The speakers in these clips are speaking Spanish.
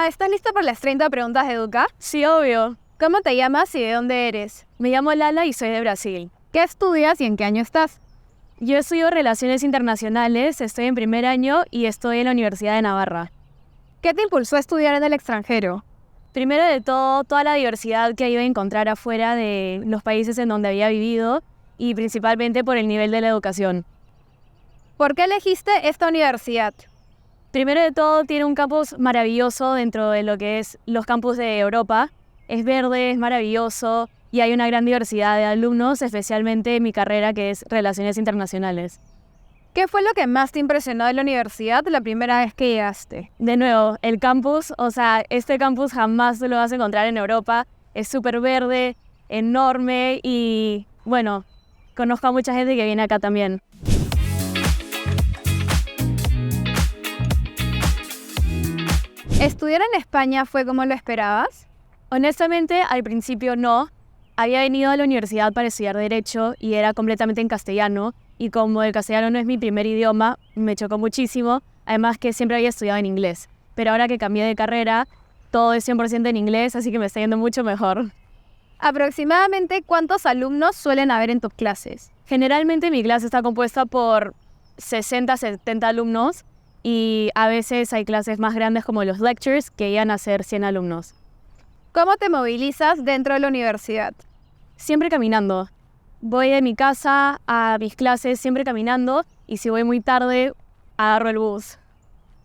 ¿estás lista para las 30 preguntas de Educa? Sí, obvio. ¿Cómo te llamas y de dónde eres? Me llamo Lala y soy de Brasil. ¿Qué estudias y en qué año estás? Yo estudio Relaciones Internacionales, estoy en primer año y estoy en la Universidad de Navarra. ¿Qué te impulsó a estudiar en el extranjero? Primero de todo, toda la diversidad que iba a encontrar afuera de los países en donde había vivido y principalmente por el nivel de la educación. ¿Por qué elegiste esta universidad? Primero de todo, tiene un campus maravilloso dentro de lo que es los campus de Europa. Es verde, es maravilloso y hay una gran diversidad de alumnos, especialmente en mi carrera que es Relaciones Internacionales. ¿Qué fue lo que más te impresionó de la universidad la primera vez que llegaste? De nuevo, el campus, este campus jamás lo vas a encontrar en Europa. Es súper verde, enorme y, bueno, conozco a mucha gente que viene acá también. ¿Estudiar en España fue como lo esperabas? Honestamente, al principio no. Había venido a la universidad para estudiar Derecho y era completamente en castellano. Y como el castellano no es mi primer idioma, me chocó muchísimo. Además que siempre había estudiado en inglés. Pero ahora que cambié de carrera, todo es 100% en inglés, así que me está yendo mucho mejor. ¿Aproximadamente cuántos alumnos suelen haber en tus clases? Generalmente mi clase está compuesta por 60, 70 alumnos. Y a veces hay clases más grandes como los lectures que llegan a ser 100 alumnos. ¿Cómo te movilizas dentro de la universidad? Siempre caminando. Voy de mi casa a mis clases siempre caminando y si voy muy tarde, agarro el bus.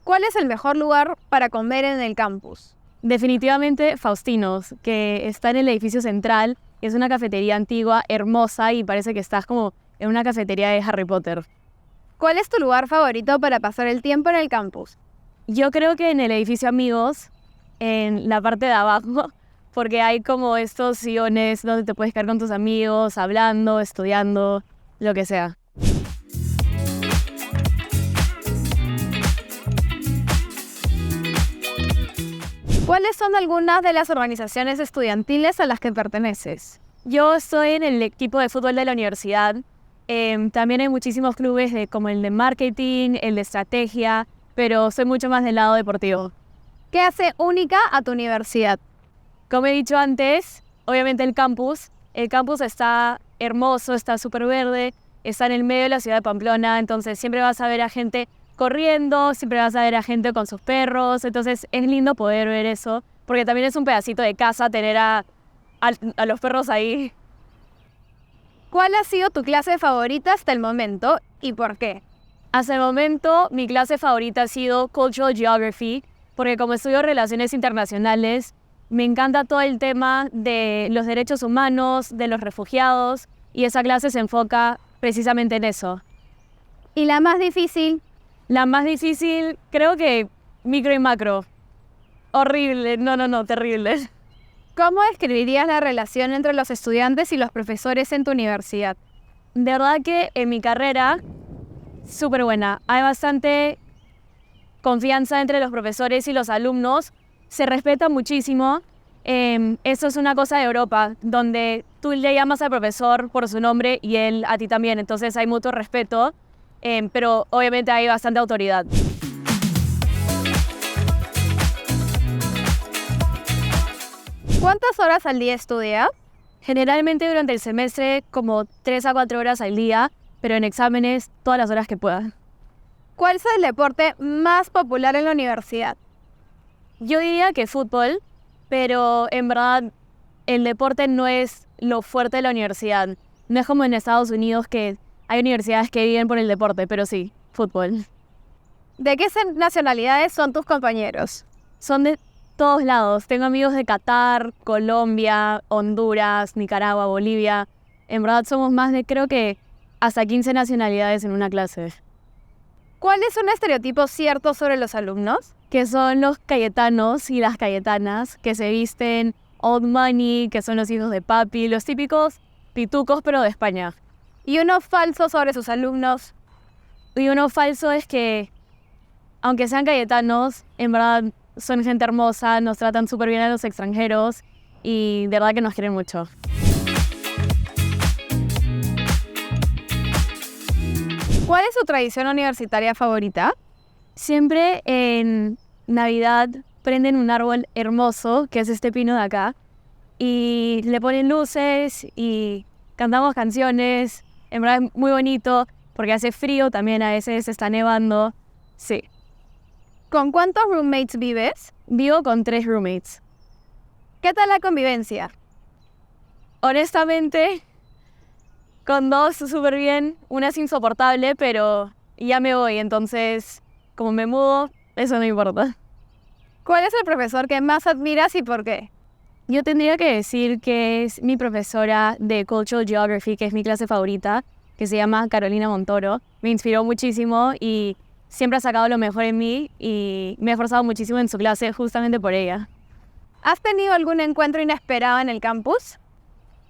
¿Cuál es el mejor lugar para comer en el campus? Definitivamente Faustinos, que está en el edificio central. Es una cafetería antigua, hermosa y parece que estás como en una cafetería de Harry Potter. ¿Cuál es tu lugar favorito para pasar el tiempo en el campus? Yo creo que en el edificio Amigos, en la parte de abajo, porque hay como estos sillones donde te puedes quedar con tus amigos, hablando, estudiando, lo que sea. ¿Cuáles son algunas de las organizaciones estudiantiles a las que perteneces? Yo estoy en el equipo de fútbol de la universidad. También hay muchísimos clubes como el de marketing, el de estrategia, pero soy mucho más del lado deportivo. ¿Qué hace única a tu universidad? Como he dicho antes, obviamente el campus. El campus está hermoso, está súper verde, está en el medio de la ciudad de Pamplona, entonces siempre vas a ver a gente corriendo, siempre vas a ver a gente con sus perros, entonces es lindo poder ver eso, porque también es un pedacito de casa tener a los perros ahí. ¿Cuál ha sido tu clase favorita hasta el momento y por qué? Hasta el momento, mi clase favorita ha sido Cultural Geography, porque como estudio Relaciones Internacionales, me encanta todo el tema de los derechos humanos, de los refugiados, y esa clase se enfoca precisamente en eso. ¿Y la más difícil? La más difícil, creo que micro y macro. Horrible, no, terrible. ¿Cómo describirías la relación entre los estudiantes y los profesores en tu universidad? De verdad que en mi carrera, súper buena. Hay bastante confianza entre los profesores y los alumnos. Se respeta muchísimo. Eso es una cosa de Europa, donde tú le llamas al profesor por su nombre y él a ti también. Entonces hay mutuo respeto, pero obviamente hay bastante autoridad. ¿Cuántas horas al día estudias? Generalmente durante el semestre como 3 a 4 horas al día, pero en exámenes todas las horas que pueda. ¿Cuál es el deporte más popular en la universidad? Yo diría que fútbol, pero en verdad el deporte no es lo fuerte de la universidad. No es como en Estados Unidos que hay universidades que viven por el deporte, pero sí, fútbol. ¿De qué nacionalidades son tus compañeros? Son de todos lados. Tengo amigos de Qatar, Colombia, Honduras, Nicaragua, Bolivia. En verdad somos más de, creo que, hasta 15 nacionalidades en una clase. ¿Cuál es un estereotipo cierto sobre los alumnos? Que son los cayetanos y las cayetanas, que se visten old money, que son los hijos de papi, los típicos pitucos pero de España. ¿Y uno falso sobre sus alumnos? Y uno falso es que, aunque sean cayetanos, en verdad son gente hermosa, nos tratan súper bien a los extranjeros y de verdad que nos quieren mucho. ¿Cuál es su tradición universitaria favorita? Siempre en Navidad prenden un árbol hermoso, que es este pino de acá, y le ponen luces y cantamos canciones. En verdad es muy bonito, porque hace frío también, a veces está nevando. Sí. ¿Con cuántos roommates vives? Vivo con 3 roommates. ¿Qué tal la convivencia? Honestamente, con 2 súper bien. Una es insoportable, pero ya me voy, entonces, como me mudo, eso no importa. ¿Cuál es el profesor que más admiras y por qué? Yo tendría que decir que es mi profesora de Cultural Geography, que es mi clase favorita, que se llama Carolina Montoro. Me inspiró muchísimo y siempre ha sacado lo mejor en mí y me he esforzado muchísimo en su clase justamente por ella. ¿Has tenido algún encuentro inesperado en el campus?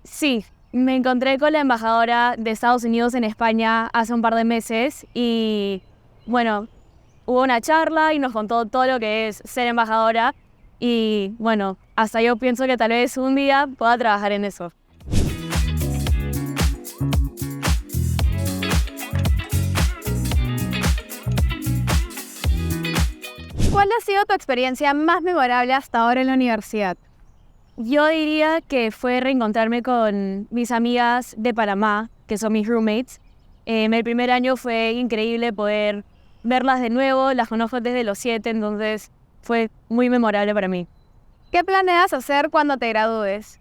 Sí, me encontré con la embajadora de Estados Unidos en España hace un par de meses y, bueno, hubo una charla y nos contó todo lo que es ser embajadora y, bueno, hasta yo pienso que tal vez un día pueda trabajar en eso. ¿Cuál ha sido tu experiencia más memorable hasta ahora en la universidad? Yo diría que fue reencontrarme con mis amigas de Panamá, que son mis roommates. El primer año fue increíble poder verlas de nuevo, las conozco desde los 7, entonces fue muy memorable para mí. ¿Qué planeas hacer cuando te gradúes?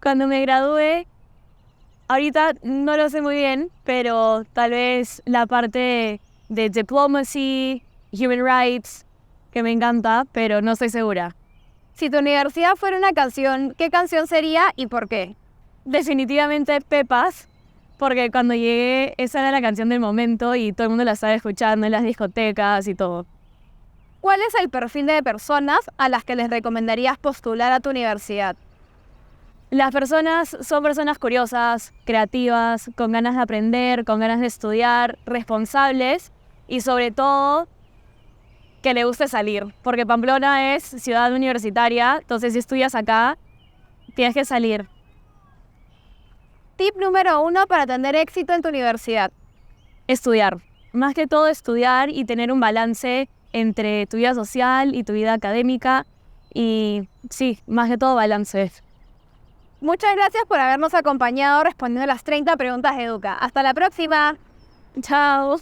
Cuando me gradué, ahorita no lo sé muy bien, pero tal vez la parte de diplomacy, human rights, que me encanta, pero no estoy segura. Si tu universidad fuera una canción, ¿qué canción sería y por qué? Definitivamente Pepas, porque cuando llegué esa era la canción del momento y todo el mundo la estaba escuchando en las discotecas y todo. ¿Cuál es el perfil de personas a las que les recomendarías postular a tu universidad? Las personas son personas curiosas, creativas, con ganas de aprender, con ganas de estudiar, responsables y sobre todo que le guste salir, porque Pamplona es ciudad universitaria, entonces si estudias acá, tienes que salir. Tip número 1 para tener éxito en tu universidad. Estudiar. Más que todo estudiar y tener un balance entre tu vida social y tu vida académica. Y sí, más que todo balance. Muchas gracias por habernos acompañado respondiendo las 30 preguntas de Educa. Hasta la próxima. Chao.